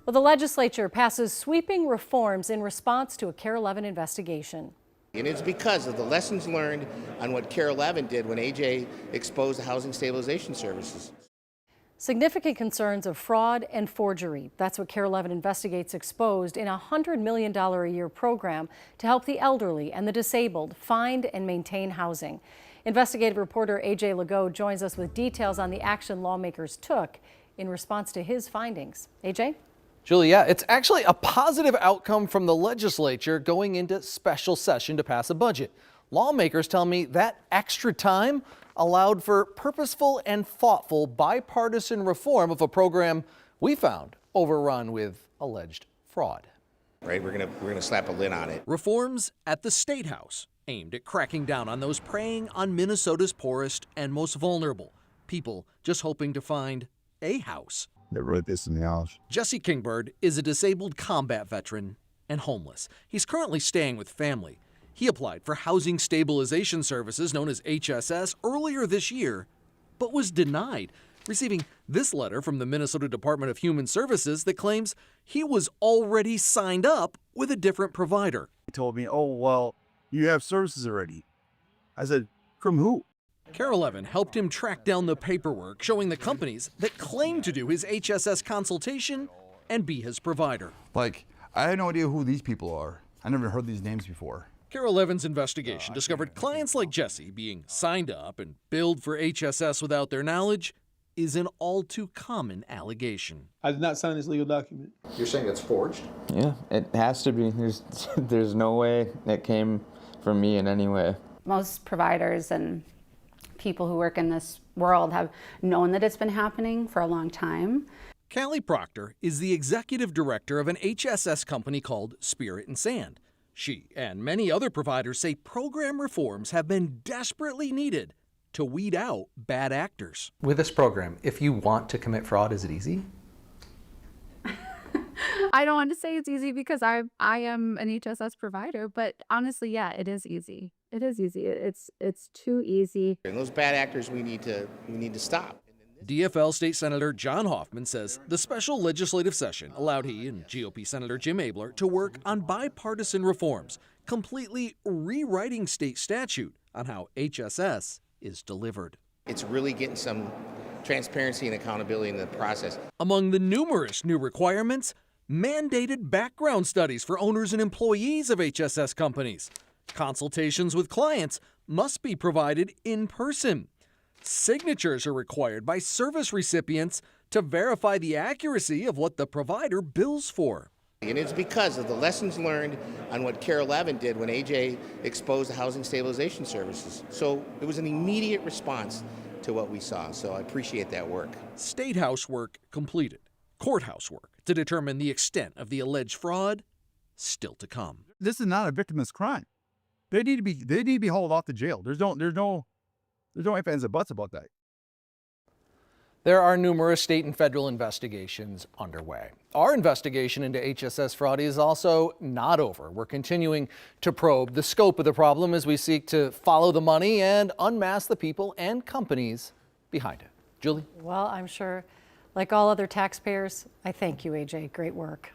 Well, the legislature passes sweeping reforms in response to a KARE 11 investigation. And it's because of the lessons learned on what KARE 11 did when AJ exposed the housing stabilization services. Significant concerns of fraud and forgery. That's what KARE 11 investigates exposed in a $100 million a year program to help the elderly and the disabled find and maintain housing. Investigative reporter AJ Legault joins us with details on the action lawmakers took in response to his findings. AJ? Julia, it's actually a positive outcome from the legislature going into special session to pass a budget. Lawmakers tell me that extra time allowed for purposeful and thoughtful bipartisan reform of a program we found overrun with alleged fraud. Right, we're gonna slap a lid on it. Reforms at the State House aimed at cracking down on those preying on Minnesota's poorest and most vulnerable, people just hoping to find a house. That really pissed me off. Jesse Kingbird is a disabled combat veteran and homeless. He's currently staying with family. He applied for Housing Stabilization Services, known as HSS, earlier this year, but was denied, receiving this letter from the Minnesota Department of Human Services that claims he was already signed up with a different provider. He told me, oh, well, you have services already. I said, from who? KARE 11 helped him track down the paperwork showing the companies that claim to do his HSS consultation and be his provider. Like, I had no idea who these people are. I never heard these names before. KARE 11's investigation discovered clients like Jesse being signed up and billed for HSS without their knowledge is an all too common allegation. I did not sign this legal document. You're saying it's forged? Yeah, it has to be. There's no way it came from me in any way. Most providers and people who work in this world have known that it's been happening for a long time. Callie Proctor is the executive director of an HSS company called Spirit and Sand. She and many other providers say program reforms have been desperately needed to weed out bad actors. With this program, if you want to commit fraud, is it easy? I don't want to say it's easy because I am an HSS provider, but honestly, yeah, it is easy. It is easy. It's too easy. And those bad actors we need to stop. DFL State Senator John Hoffman says the special legislative session allowed he and GOP Senator Jim Abler to work on bipartisan reforms, completely rewriting state statute on how HSS is delivered. It's really getting some transparency and accountability in the process. Among the numerous new requirements, mandated background studies for owners and employees of HSS companies. Consultations with clients must be provided in person. Signatures are required by service recipients to verify the accuracy of what the provider bills for. And it's because of the lessons learned on what KARE 11 did when AJ exposed the housing stabilization services. So it was an immediate response to what we saw. So I appreciate that work. State House work completed. Courthouse work to determine the extent of the alleged fraud still to come. This is not a victimless crime. They need to be hauled off to jail. There's no ifs, ands, or buts about that. There are numerous state and federal investigations underway. Our investigation into HSS fraud is also not over. We're continuing to probe the scope of the problem as we seek to follow the money and unmask the people and companies behind it. Julie? Well, I'm sure, like all other taxpayers, I thank you, AJ. Great work.